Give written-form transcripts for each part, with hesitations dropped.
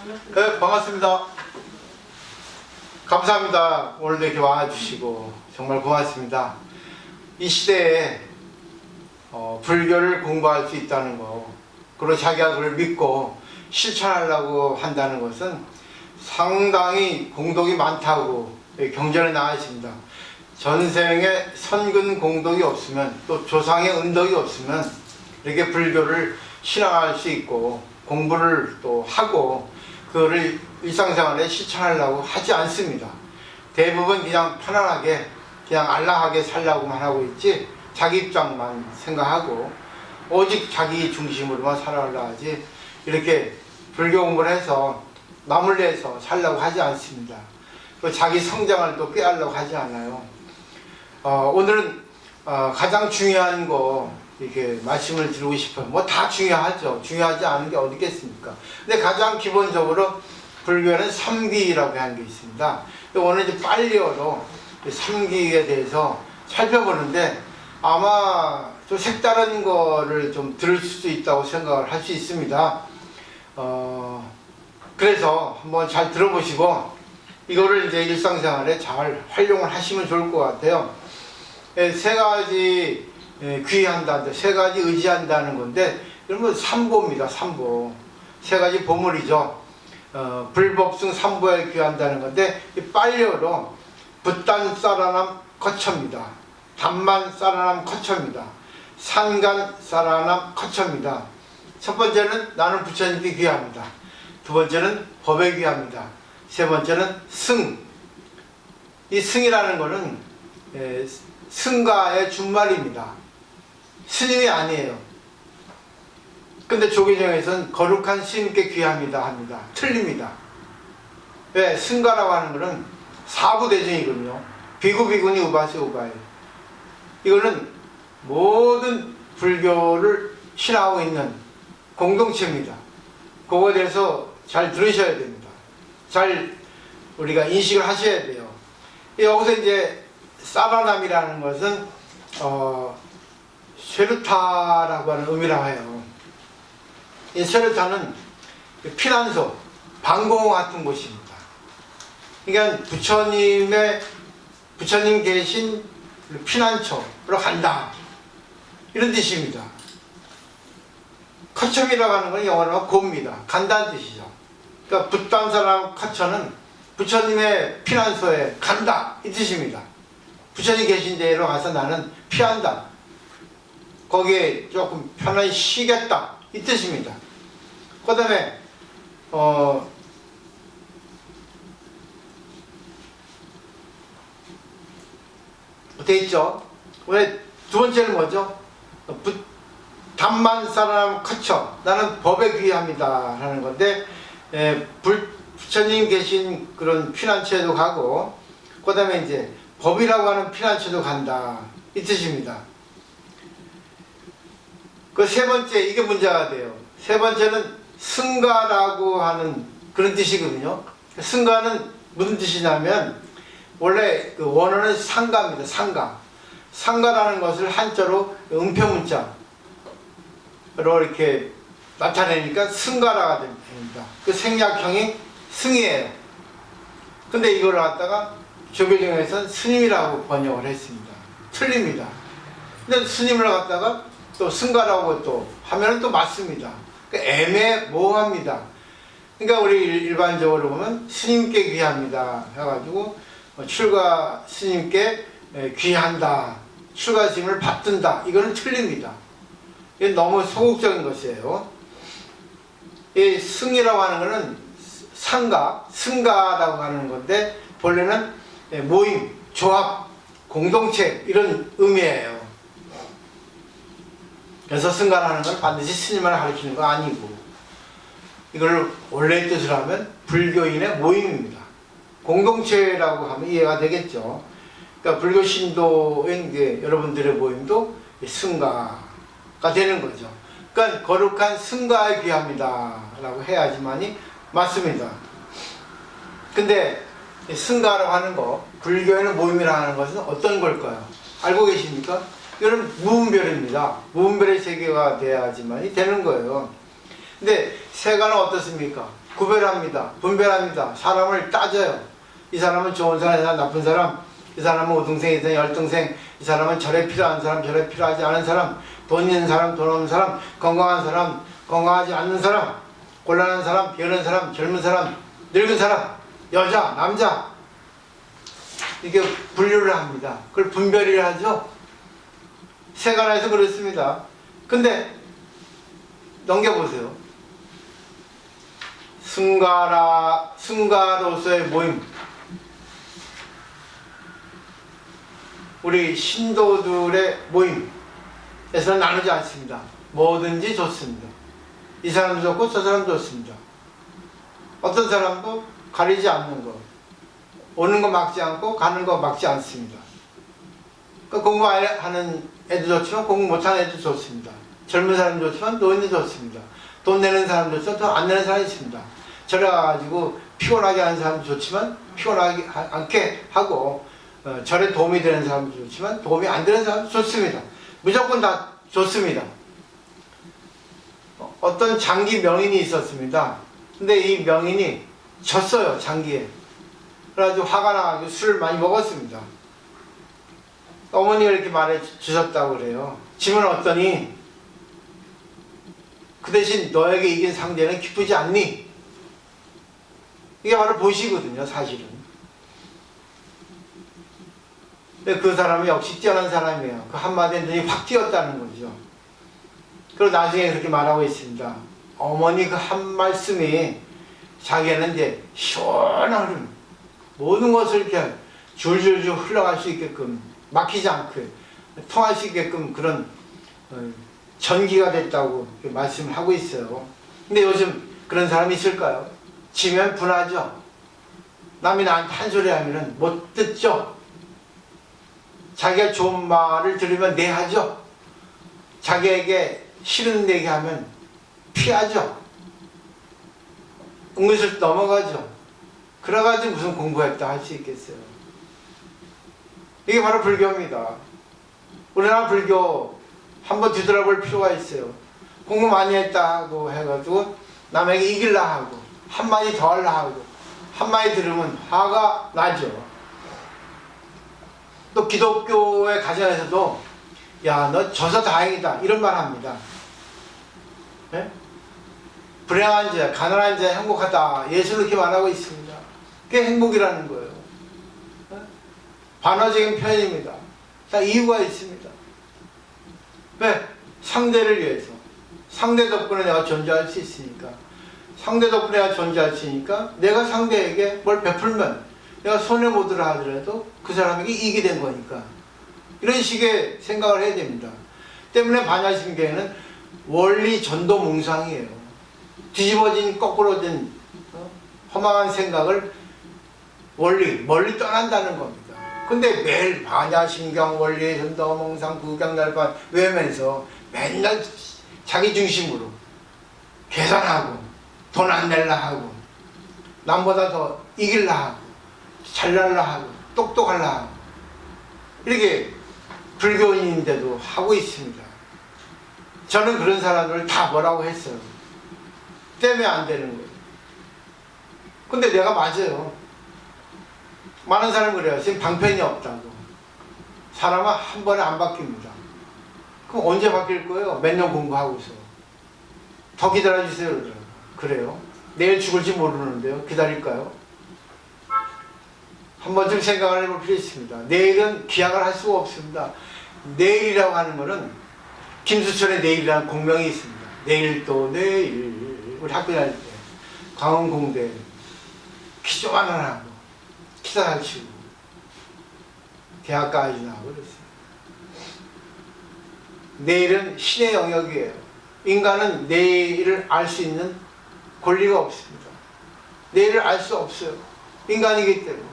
네, 반갑습니다. 감사합니다. 오늘도 이렇게 와주시고 정말 고맙습니다. 이 시대에 불교를 공부할 수 있다는 거, 그리고 자기가 그걸 믿고 실천하려고 한다는 것은 상당히 공덕이 많다고 경전에 나와 있습니다. 전생에 선근 공덕이 없으면, 또 조상의 은덕이 없으면 이렇게 불교를 신앙할 수 있고 공부를 또 하고 그거를 일상생활에 실천하려고 하지 않습니다. 대부분 그냥 편안하게 그냥 안락하게 살려고만 하고 있지, 자기 입장만 생각하고 오직 자기 중심으로만 살아가려 하지, 이렇게 불교 공부를 해서 남을 위해서 살려고 하지 않습니다. 또 자기 성장을 또 꾀하려고 하지 않아요. 오늘은 가장 중요한 거 이렇게 말씀을 드리고 싶어요. 뭐 다 중요하죠. 중요하지 않은 게 어디 있겠습니까? 근데 가장 기본적으로 불교에는 삼기라고 하는 게 있습니다. 오늘 이제 빨리어로 삼기에 대해서 살펴보는데, 아마 좀 색다른 거를 좀 들을 수 있다고 생각을 할 수 있습니다. 그래서 한번 잘 들어보시고 이거를 이제 일상생활에 잘 활용을 하시면 좋을 것 같아요. 세 가지 귀한다, 세 가지 의지한다는 건데, 그러면 삼보입니다. 삼보. 세 가지 보물이죠. 불법승 삼보에 귀한다는 건데, 빨려로 붓단 쌀아남 거처입니다. 단만 쌀아남 거처입니다. 산간 쌀아남 거처입니다. 첫 번째는 나는 부처님께 귀합니다. 두 번째는 법에 귀합니다. 세 번째는 승. 이 승이라는 거는 승가의 준말입니다. 스님이 아니에요. 근데 조계종에서는 거룩한 스님께 귀합니다 합니다. 틀립니다. 왜? 승가라고 하는 거는 사부대중이거든요. 비구, 비구니, 우바시, 우바이. 이거는 모든 불교를 신하고 있는 공동체입니다. 그거에 대해서 잘 들으셔야 됩니다. 잘 우리가 인식을 하셔야 돼요. 여기서 이제 사바남이라는 것은 쇠르타라고 하는 의미라고 해요. 이 쇠르타는 피난소, 방공 같은 곳입니다. 그러니까 부처님 계신 피난처로 간다, 이런 뜻입니다. 커첨이라고 하는 건 영어로 고입니다. 간다는 뜻이죠. 그러니까 붓단사람 커처는 부처님의 피난소에 간다, 이 뜻입니다. 부처님 계신 데로 가서 나는 피한다, 거기에 조금 편안히 쉬겠다, 이 뜻입니다. 그 다음에 돼 있죠. 왜 두 번째는 뭐죠? 단만 사람 커처, 나는 법에 귀합니다 라는 건데, 부처님 계신 그런 피난처에도 가고, 그 다음에 이제 법이라고 하는 피난처도 간다, 이 뜻입니다. 그 세 번째, 이게 문제가 돼요. 세 번째는 승가라고 하는 그런 뜻이거든요. 승가는 무슨 뜻이냐면, 원래 그 원어는 상가입니다. 상가. 상가라는 것을 한자로 음표문자로 이렇게 나타내니까 승가라가 됩니다. 그 생략형이 승이에요. 근데 이걸 갖다가 조계종에서는 스님이라고 번역을 했습니다. 틀립니다. 근데 스님을 갖다가 또 승가라고 또 하면 또 맞습니다. 그러니까 애매모호합니다. 그러니까 우리 일반적으로 보면 스님께 귀합니다 해가지고 출가 스님께 귀한다, 출가 스님을 받든다, 이거는 틀립니다. 이게 너무 소극적인 것이에요. 이 승이라고 하는 것은 상가, 승가라고 하는 건데, 본래는 모임, 조합, 공동체, 이런 의미예요. 그래서 승가라는 건 반드시 스님을 가리키는 거 아니고, 이걸 원래 뜻으로 하면 불교인의 모임입니다. 공동체라고 하면 이해가 되겠죠. 그러니까 불교 신도인 이제 여러분들의 모임도 승가가 되는 거죠. 그러니까 거룩한 승가에 귀합니다 라고 해야지만이 맞습니다. 근데 승가라고 하는 거, 불교에는 모임이라고 하는 것은 어떤 걸까요? 알고 계십니까? 이거는 무분별입니다. 무분별의 세계가 돼야지만이 되는 거예요. 근데 세가는 어떻습니까? 구별합니다. 분별합니다. 사람을 따져요. 이 사람은 좋은 사람, 이 사람 나쁜 사람, 이 사람은 우등생, 이 사람은 열등생, 이 사람은 절에 필요한 사람, 절에 필요하지 않은 사람, 돈 있는 사람, 돈 없는 사람, 건강한 사람, 건강하지 않는 사람, 곤란한 사람, 비어는 사람, 젊은 사람, 늙은 사람, 여자, 남자, 이게 분류를 합니다. 그걸 분별을 하죠. 세간에서 그렇습니다. 근데 넘겨보세요. 승가로서의 모임, 우리 신도들의 모임에서는 나누지 않습니다. 뭐든지 좋습니다. 이 사람도 좋고 저 사람도 좋습니다. 어떤 사람도 가리지 않는 거, 오는 거 막지 않고 가는 거 막지 않습니다. 그러니까 공부하는 애도 좋지만 공부 못하는 애도 좋습니다. 젊은 사람도 좋지만 노인도 좋습니다. 돈 내는 사람도 좋지만 돈 안 내는 사람이 있습니다. 저래가지고 피곤하게 하는 사람도 좋지만 피곤하게 않게 하고, 절에 도움이 되는 사람도 좋지만 도움이 안 되는 사람도 좋습니다. 무조건 다 좋습니다. 어떤 장기 명인이 있었습니다. 근데 이 명인이 졌어요, 장기에. 그래가지고 화가 나가지고 술을 많이 먹었습니다. 어머니가 이렇게 말해 주셨다고 그래요. 지면 어떠니? 그 대신 너에게 이긴 상대는 기쁘지 않니? 이게 바로 보시거든요, 사실은. 근데 그 사람은 역시 뛰어난 사람이에요. 그 한마디에 눈이 확 띄었다는 거죠. 그리고 나중에 그렇게 말하고 있습니다. 어머니 그 한 말씀이 자기는 이제 시원한 흐름, 모든 것을 이렇게 줄줄줄 흘러갈 수 있게끔, 막히지 않고 통할 수 있게끔 그런 전기가 됐다고 말씀을 하고 있어요. 근데 요즘 그런 사람이 있을까요? 지면 분하죠. 남이 나한테 한 소리 하면은 못 듣죠. 자기가 좋은 말을 들으면 내하죠. 자기에게 싫은 얘기 하면 피하죠. 은근슬 넘어가죠. 그래가지고 무슨 공부했다 할 수 있겠어요. 이게 바로 불교입니다. 우리나라 불교 한번 뒤돌아볼 필요가 있어요. 공부 많이 했다고 해가지고 남에게 이길라 하고 한마디 더 하려 하고 한마디 들으면 화가 나죠. 또 기독교의 가정에서도 야, 너 져서 다행이다 이런 말 합니다. 네? 불행한 자, 가난한 자 행복하다. 예수는 그렇게 말하고 있습니다. 그게 행복이라는 거예요. 네? 반어적인 표현입니다. 다 이유가 있습니다. 왜? 상대를 위해서. 상대 덕분에 내가 존재할 수 있으니까. 상대 덕분에 내가 존재할 수 있으니까 내가 상대에게 뭘 베풀면 내가 손해보더라 하더라도 그 사람에게 이익이 된 거니까. 이런 식의 생각을 해야 됩니다. 때문에 반야심경에는 원리 전도몽상이에요. 뒤집어진 거꾸로 된 허망한 생각을 멀리 떠난다는 겁니다. 근데 매일 반야심경, 원리 전도몽상, 구경날반 외우면서 맨날 자기 중심으로 계산하고 돈 안 낼라 하고 남보다 더 이길라 하고 잘날라 하고 똑똑할라 하고 이렇게 불교인인데도 하고 있습니다. 저는 그런 사람들을 다 뭐라고 했어요. 때문에 안 되는 거예요. 근데 내가 맞아요. 많은 사람이 그래요. 지금 방편이 없다고. 사람은 한 번에 안 바뀝니다. 그럼 언제 바뀔 거예요? 몇 년 공부하고서. 더 기다려주세요. 그러더라고요. 그래요? 내일 죽을지 모르는데요. 기다릴까요? 한 번쯤 생각을 해볼 필요 있습니다. 내일은 기약을 할 수가 없습니다. 내일이라고 하는 것은 김수철의 내일이라는 공명이 있습니다. 내일 또 내일. 우리 학교 다닐 때 광운공대 키 조그만 하고 키도 잘 치고 대학까지 나오고 그랬어요. 내일은 신의 영역이에요. 인간은 내일을 알 수 있는 권리가 없습니다. 내일을 알 수 없어요. 인간이기 때문에.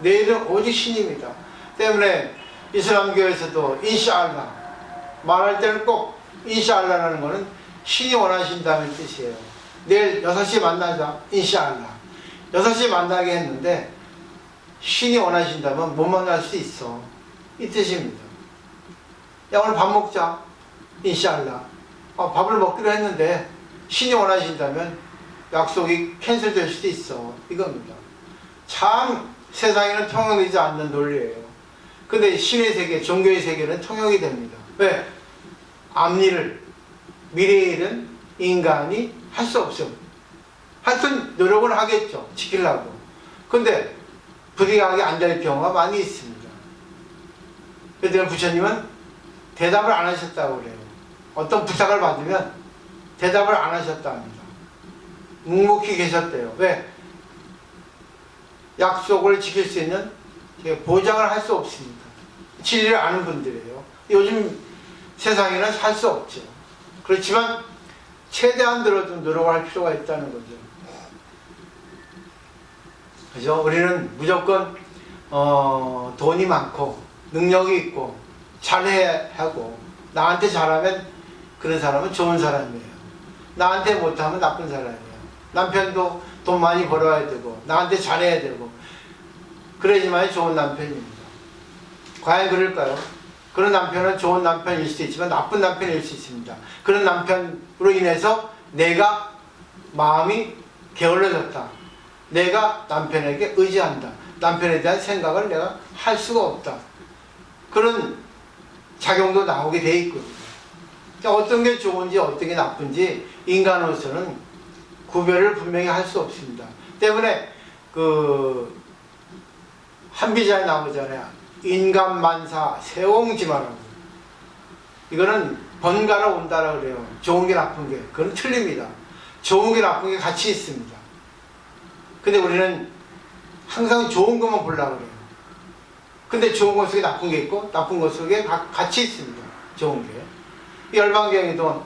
내일은 오직 신입니다. 때문에 이슬람교에서도 인샤알라 말할 때는 꼭 인샤알라라는 것은 신이 원하신다는 뜻이에요. 내일 6시에 만나자. 인샤알라 6시에 만나게 했는데 신이 원하신다면 못 만날 수 있어. 이 뜻입니다. 야, 오늘 밥 먹자. 인샤알라 밥을 먹기로 했는데 신이 원하신다면 약속이 캔슬될 수도 있어. 이겁니다. 참 세상에는 통용되지 않는 논리예요. 근데 신의 세계, 종교의 세계는 통용이 됩니다. 왜? 앞일을, 미래의 일은 인간이 할 수 없어요. 하여튼 노력은 하겠죠. 지키려고. 근데 불이하게 안 될 경우가 많이 있습니다. 그래서 부처님은 대답을 안 하셨다고 그래요. 어떤 부탁을 받으면 대답을 안 하셨다 합니다. 묵묵히 계셨대요. 왜? 약속을 지킬 수 있는 보장을 할 수 없습니다. 진리를 아는 분들이에요. 요즘 세상에는 할 수 없죠. 그렇지만 최대한 들어도 노력을 할 필요가 있다는 거죠. 그죠? 우리는 무조건 돈이 많고 능력이 있고 잘해야 하고, 나한테 잘하면 그런 사람은 좋은 사람이에요. 나한테 못하면 나쁜 사람이에요. 남편도 돈 많이 벌어야 되고 나한테 잘해야 되고 그래야지만 좋은 남편입니다. 과연 그럴까요? 그런 남편은 좋은 남편일 수도 있지만 나쁜 남편일 수 있습니다. 그런 남편으로 인해서 내가 마음이 게을러졌다. 내가 남편에게 의지한다. 남편에 대한 생각을 내가 할 수가 없다. 그런 작용도 나오게 돼 있거든요. 어떤 게 좋은지 어떤 게 나쁜지 인간으로서는 구별을 분명히 할 수 없습니다. 때문에 그 한비자에 나오잖아요. 인간만사 세옹지마라고. 이거는 번갈아 온다라고 그래요. 좋은 게 나쁜 게. 그건 틀립니다. 좋은 게 나쁜 게 같이 있습니다. 근데 우리는 항상 좋은 것만 보려고 그래요. 근데 좋은 것 속에 나쁜 게 있고 나쁜 것 속에 같이 있습니다. 좋은 게. 열반경에도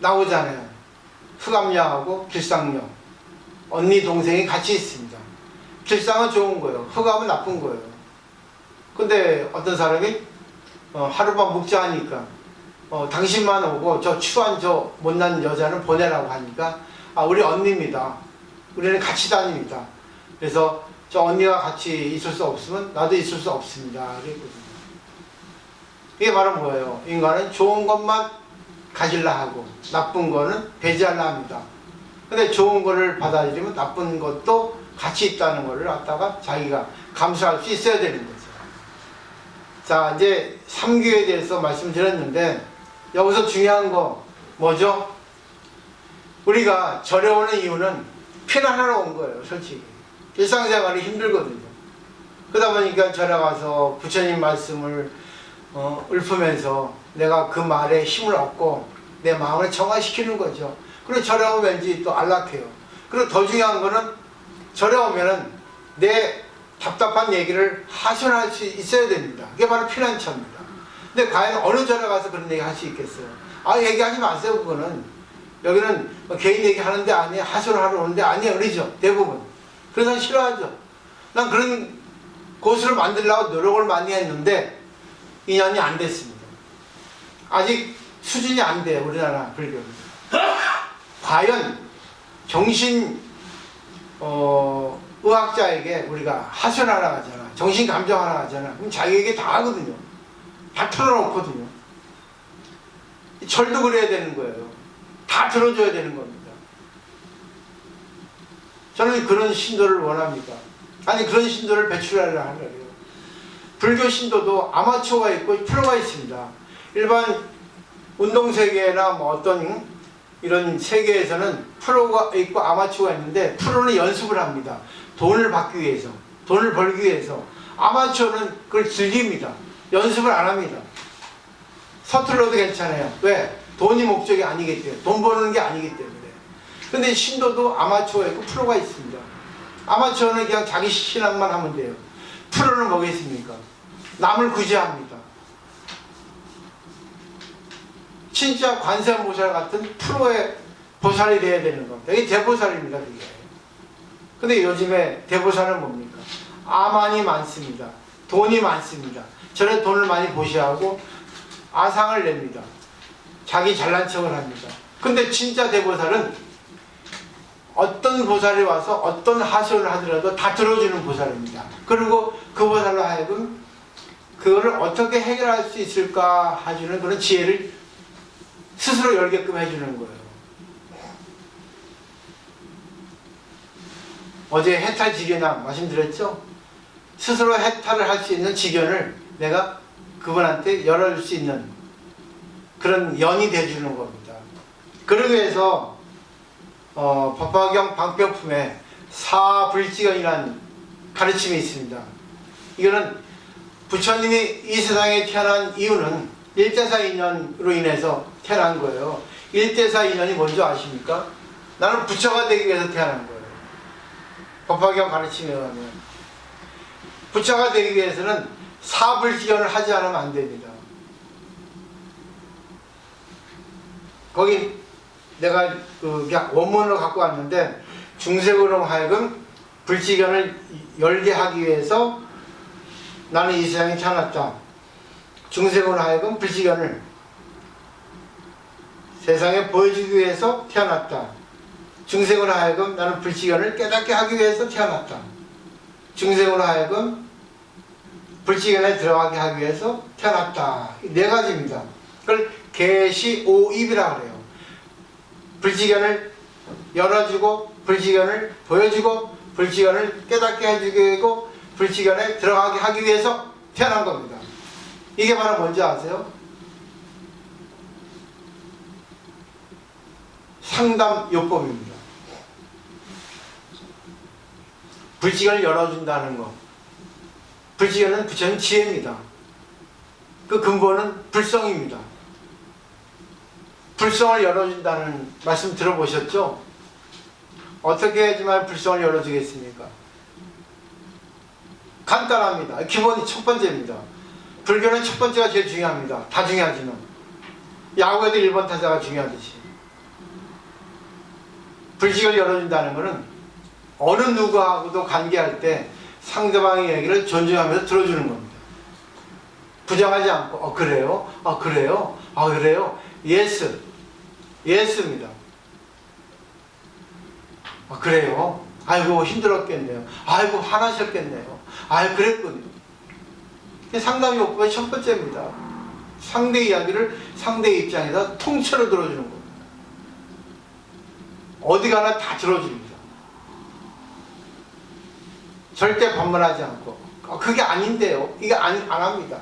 나오잖아요. 흑암령하고 길상령, 언니 동생이 같이 있습니다. 길상은 좋은 거예요. 흑암은 나쁜 거예요. 근데 어떤 사람이 하룻밤 묵자하니까 당신만 오고 저 추한 저 못난 여자는 보내라고 하니까 우리 언니입니다. 우리는 같이 다닙니다. 그래서 저 언니가 같이 있을 수 없으면 나도 있을 수 없습니다. 그랬거든요. 이게 바로 뭐예요? 인간은 좋은 것만 가질라 하고 나쁜 거는 배제하려 합니다. 근데 좋은 거를 받아들이면 나쁜 것도 같이 있다는 거를 갖다가 자기가 감수할 수 있어야 되는 거죠. 자, 이제 삼규에 대해서 말씀드렸는데 여기서 중요한 거 뭐죠? 우리가 절에 오는 이유는 피난하러 온 거예요. 솔직히 일상생활이 힘들거든요. 그러다 보니까 절에 가서 부처님 말씀을 읊으면서 내가 그 말에 힘을 얻고 내 마음을 정화시키는 거죠. 그리고 절에 오면 왠지 또 안락해요. 그리고 더 중요한 거는 절에 오면은 내 답답한 얘기를 하소연할 수 있어야 됩니다. 그게 바로 피난처입니다. 근데 과연 어느 절에 가서 그런 얘기 할 수 있겠어요? 얘기하지 마세요. 그거는 여기는 개인 얘기 하는 데 아니에요. 하소연하러 오는 데 아니에요. 그러죠. 대부분. 그래서 싫어하죠. 난 그런 곳으로 만들려고 노력을 많이 했는데 인연이 안 됐습니다. 아직 수준이 안 돼요. 우리나라 불교는. 과연 정신 의학자에게 우리가 하소연하러 가잖아. 정신감정하러 가잖아. 그럼 자기에게 다 하거든요. 다 털어놓거든요. 절도 그래야 되는 거예요. 다 들어줘야 되는 겁니다. 저는 그런 신도를 원합니다. 아니 그런 신도를 배출하려고 하려고요. 불교 신도도 아마추어가 있고 프로가 있습니다. 일반 운동세계나 뭐 어떤 이런 세계에서는 프로가 있고 아마추어가 있는데 프로는 연습을 합니다. 돈을 받기 위해서, 돈을 벌기 위해서. 아마추어는 그걸 즐깁니다. 연습을 안 합니다. 서툴러도 괜찮아요. 왜? 돈이 목적이 아니기 때문에. 돈 버는 게 아니기 때문에. 근데 신도도 아마추어가 있고 프로가 있습니다. 아마추어는 그냥 자기 신앙만 하면 돼요. 프로는 뭐겠습니까? 남을 구제합니다. 진짜 관세음보살 같은 프로의 보살이 돼야 되는 겁니다. 이게 대보살입니다. 그게. 근데 요즘에 대보살은 뭡니까? 아만이 많습니다. 돈이 많습니다. 저는 돈을 많이 보시하고 아상을 냅니다. 자기 잘난 척을 합니다. 근데 진짜 대보살은 어떤 보살이 와서 어떤 하소연을 하더라도 다 들어주는 보살입니다. 그리고 그 보살로 하여금 그거를 어떻게 해결할 수 있을까 해주는 그런 지혜를 스스로 열게끔 해주는 거예요. 어제 해탈직연왕 말씀드렸죠? 스스로 해탈을 할 수 있는 직연을 내가 그분한테 열어줄 수 있는 그런 연이 돼주는 겁니다. 그러기 위해서 법화경 방편품에 사불직연이라는 가르침이 있습니다. 이거는 부처님이 이 세상에 태어난 이유는 일대사 인연으로 인해서 태어난 거예요. 일대사 인연이 뭔지 아십니까? 나는 부처가 되기 위해서 태어난 거예요. 법화경 가르침에 의하면 부처가 되기 위해서는 사불직연을 하지 않으면 안 됩니다. 거기 내가 원문으로 갖고 왔는데, 중생으로 하여금 불직연을 열게 하기 위해서 나는 이 세상에 태어났다. 중생으로 하여금 불직연을 세상에 보여주기 위해서 태어났다. 중생으로 하여금 나는 불직연을 깨닫게 하기 위해서 태어났다. 중생으로 하여금 불직연에 들어가게 하기 위해서 태어났다. 네 가지입니다. 그걸 계시오입이라고 그래요. 불직연을 열어주고, 불직연을 보여주고, 불직연을 깨닫게 해주고, 불직연에 들어가게 하기 위해서 태어난 겁니다. 이게 바로 뭔지 아세요? 상담요법입니다. 불직연을 열어준다는 거. 불직연은 부처님 지혜입니다. 그 근본은 불성입니다. 불성을 열어준다는 말씀 들어보셨죠? 어떻게 해야지만 불성을 열어주겠습니까? 간단합니다. 기본이 첫 번째입니다. 불교는 첫 번째가 제일 중요합니다. 다 중요하지만 야구에도 1번 타자가 중요하듯이 불직을 열어준다는 것은 어느 누구하고도 관계할 때 상대방의 얘기를 존중하면서 들어주는 겁니다. 부정하지 않고 그래요? 그래요? 그래요? 예스. 예스입니다. 그래요? 아이고 힘들었겠네요. 아이고 화나셨겠네요. 그랬군요. 상담요법의 첫 번째입니다. 상대 이야기를 상대의 입장에서 통째로 들어주는 겁니다. 어디 가나 다 들어줍니다. 절대 반문하지 않고 그게 아닌데요. 이게 안 합니다.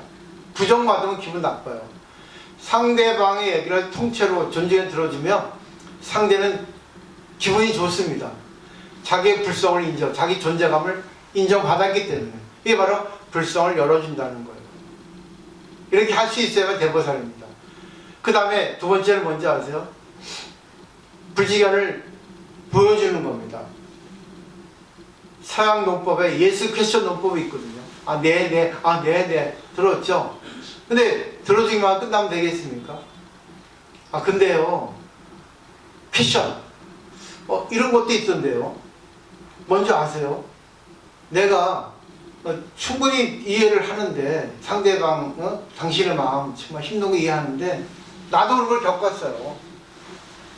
부정받으면 기분 나빠요. 상대방의 얘기를 통째로 존중해 들어주면 상대는 기분이 좋습니다. 자기의 불성을 인정, 자기 존재감을 인정받았기 때문에. 이게 바로 불성을 열어준다는 거예요. 이렇게 할 수 있어야 대보살입니다. 그 다음에 두 번째는 뭔지 아세요? 불직연을 보여주는 겁니다. 서양 논법에 예스 퀘스천 논법이 있거든요. 네. 들었죠? 근데 들어주기만 끝나면 되겠습니까? 근데요, 퀘스천. 이런 것도 있던데요. 뭔지 아세요? 내가 충분히 이해를 하는데, 상대방, 당신의 마음 정말 힘든 거 이해하는데, 나도 그런 걸 겪었어요.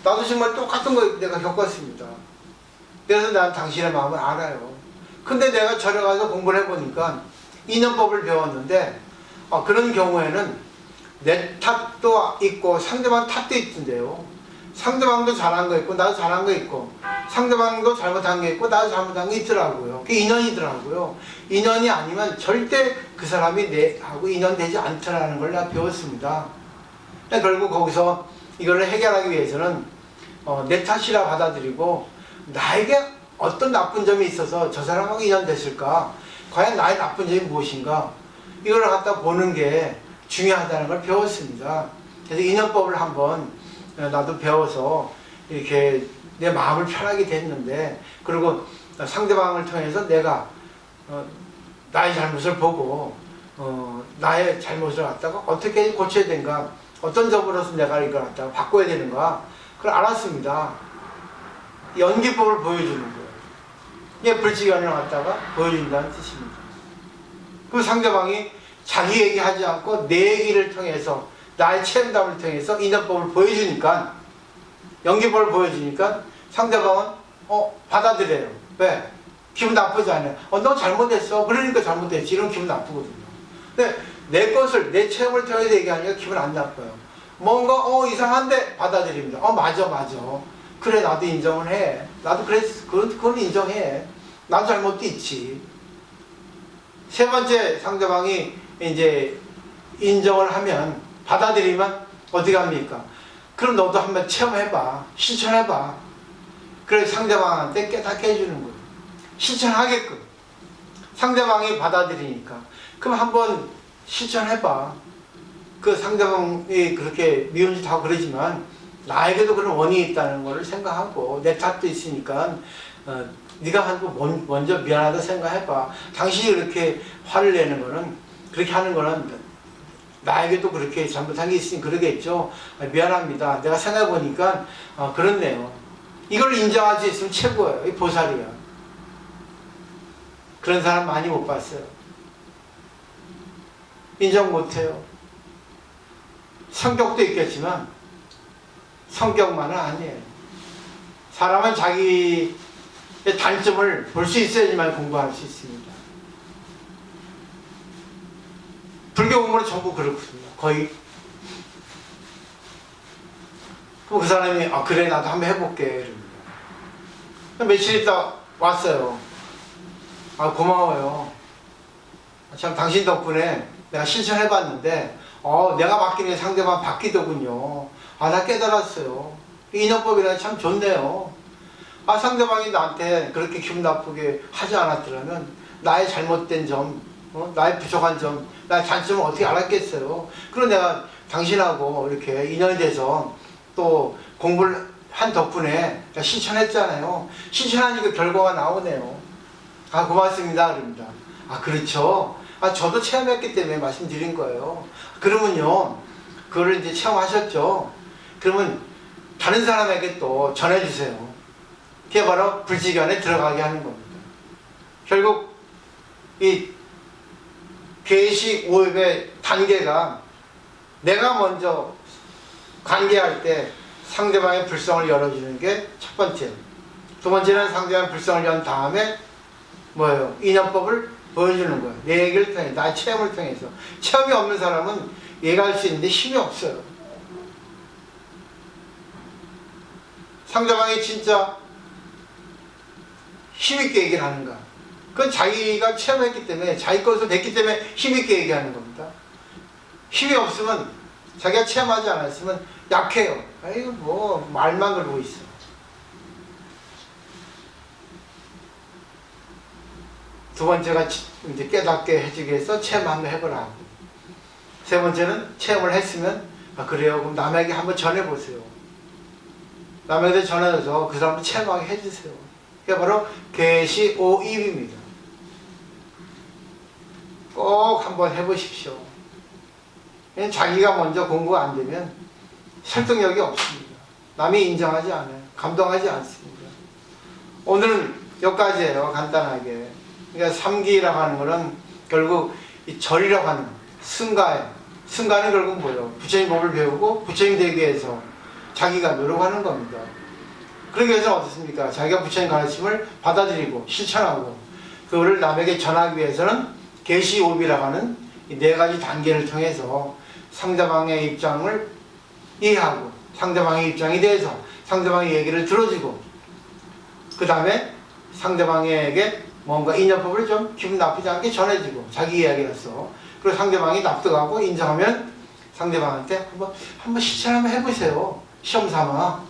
나도 정말 똑같은 거 내가 겪었습니다. 그래서 난 당신의 마음을 알아요. 근데 내가 절에 가서 공부를 해보니까 인연법을 배웠는데, 그런 경우에는 내 탓도 있고 상대방 탓도 있던데요. 상대방도 잘한 거 있고 나도 잘한 거 있고, 상대방도 잘못한 게 있고 나도 잘못한 게 있더라고요. 그게 인연이더라고요. 인연이 아니면 절대 그 사람이 내하고 인연되지 않더라는 걸 내가 배웠습니다. 결국 거기서 이걸 해결하기 위해서는 내 탓이라 받아들이고, 나에게 어떤 나쁜 점이 있어서 저 사람하고 인연됐을까? 과연 나의 나쁜 점이 무엇인가? 이걸 갖다 보는 게 중요하다는 걸 배웠습니다. 그래서 인연법을 한번 나도 배워서 이렇게 내 마음을 편하게 됐는데, 그리고 상대방을 통해서 내가 나의 잘못을 보고 나의 잘못을 갖다가 어떻게 고쳐야 되는가, 어떤 점으로서 내가 이걸 갖다가 바꿔야 되는가, 그걸 알았습니다. 연기법을 보여주는 거예요. 이게 불직연을 갖다가 보여준다는 뜻입니다. 그 상대방이 자기 얘기하지 않고 내 얘기를 통해서, 나의 체험담을 통해서 인연법을 보여주니까, 연기법을 보여주니까 상대방은 받아들여요. 왜? 기분 나쁘지 않아요. 너 잘못했어. 그러니까 잘못했지. 이런 기분 나쁘거든요. 근데 내 것을, 내 체험을 통해서 얘기하니까 기분 안 나빠요. 뭔가 이상한데 받아들입니다. 맞아. 그래, 나도 인정을 해. 나도 그건 인정해. 난 잘못도 있지. 세 번째, 상대방이 이제 인정을 하면, 받아들이면 어떻게 합니까? 그럼 너도 한번 체험해봐. 실천해봐. 그래서 상대방한테 깨닫게 해주는 거예요. 실천하게끔. 상대방이 받아들이니까. 그럼 한번 실천해봐. 그 상대방이 그렇게 미운 짓 하고 그러지만 나에게도 그런 원인이 있다는 걸 생각하고 내 탓도 있으니까 네가 한번 먼저 미안하다 생각해봐. 당신이 그렇게 화를 내는 거는, 그렇게 하는 거는 나에게도 그렇게 잘못한 게 있으니 그러겠죠. 미안합니다. 내가 생각해보니까 그렇네요. 이걸 인정할 수 있으면 최고예요. 이 보살이야. 그런 사람 많이 못 봤어요. 인정 못해요. 성격도 있겠지만 성격만은 아니에요. 사람은 자기의 단점을 볼 수 있어야지만 공부할 수 있습니다. 불교 공부는 전부 그렇거든요. 거의. 그럼 그 사람이 그래 나도 한번 해볼게 이럽니다. 며칠 있다 왔어요. 고마워요. 참 당신 덕분에 내가 실천해봤는데 내가 바뀌는 상대방 바뀌더군요. 나 깨달았어요. 인연법이라 참 좋네요. 상대방이 나한테 그렇게 기분 나쁘게 하지 않았더라면 나의 잘못된 점, 나의 부족한 점, 나의 단점을 어떻게 알았겠어요. 그럼 내가 당신하고 이렇게 인연이 돼서 또 공부를 한 덕분에 실천했잖아요. 실천하니까 결과가 나오네요. 고맙습니다. 그럽니다. 그렇죠. 저도 체험했기 때문에 말씀드린 거예요. 그러면요, 그거를 이제 체험하셨죠. 그러면 다른 사람에게 또 전해주세요. 그게 바로 불지견에 들어가게 하는 겁니다. 결국 이 괴식 오입의 단계가 내가 먼저 관계할 때 상대방의 불성을 열어주는 게 첫 번째. 두 번째는 상대방의 불성을 연 다음에 뭐예요? 인연법을 보여주는 거예요. 내 얘기를 통해, 나의 체험을 통해서. 체험이 없는 사람은 얘기할 수 있는데 힘이 없어요. 상대방이 진짜 힘있게 얘기를 하는가? 그건 자기가 체험했기 때문에, 자기 것을 냈기 때문에 힘있게 얘기하는 겁니다. 힘이 없으면, 자기가 체험하지 않았으면 약해요. 말만 걸고 있어. 두 번째가 이제 깨닫게 해주기 위해서 체험 한번 해보라. 세 번째는 체험을 했으면, 그래요. 그럼 남에게 한번 전해보세요. 남에게 전해서 그 사람을 체험하게 해주세요. 그게 바로 괴시오입입니다. 꼭 한번 해보십시오. 자기가 먼저 공부가 안 되면 설득력이 없습니다. 남이 인정하지 않아요. 감동하지 않습니다. 오늘은 여기까지예요. 간단하게. 그러니까 삼기라고 하는 것은 결국 이 절이라고 하는 승가예요. 승가는 결국 뭐예요? 부처님 법을 배우고 부처님 되기 위해서 자기가 노력하는 겁니다. 그러기 위해서는 어떻습니까? 자기가 부처님 가르침을 받아들이고 실천하고 그거를 남에게 전하기 위해서는 계시오비라고 하는 이 네 가지 단계를 통해서 상대방의 입장을 이해하고 상대방의 입장에 대해서 상대방의 얘기를 들어주고 그 다음에 상대방에게 뭔가 인연법을 좀 기분 나쁘지 않게 전해주고 자기 이야기로서 그리고 상대방이 납득하고 인정하면 상대방한테 한번 실천 한번 해보세요. 시험 삼아.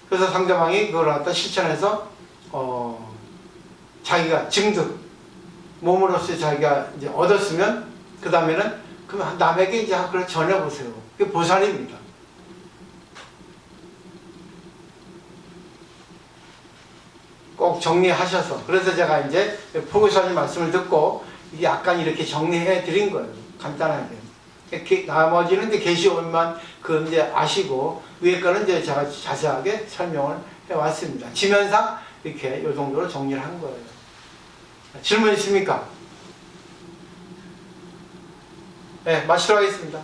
그래서 상대방이 그걸 갖다 실천해서 자기가 증득 몸으로서 자기가 이제 얻었으면 그 다음에는 그럼 남에게 이제 그걸 전해보세요. 그게 보살입니다. 꼭 정리하셔서 그래서 제가 이제 포교사님 말씀을 듣고 이게 약간 이렇게 정리해 드린 거예요. 간단하게. 나머지는 이제 계시오만 그 이제 아시고 위에 거는 이제 제가 자세하게 설명을 해 왔습니다. 지면상 이렇게 이 정도로 정리를 한 거예요. 질문 있습니까? 네, 마치도록 하겠습니다.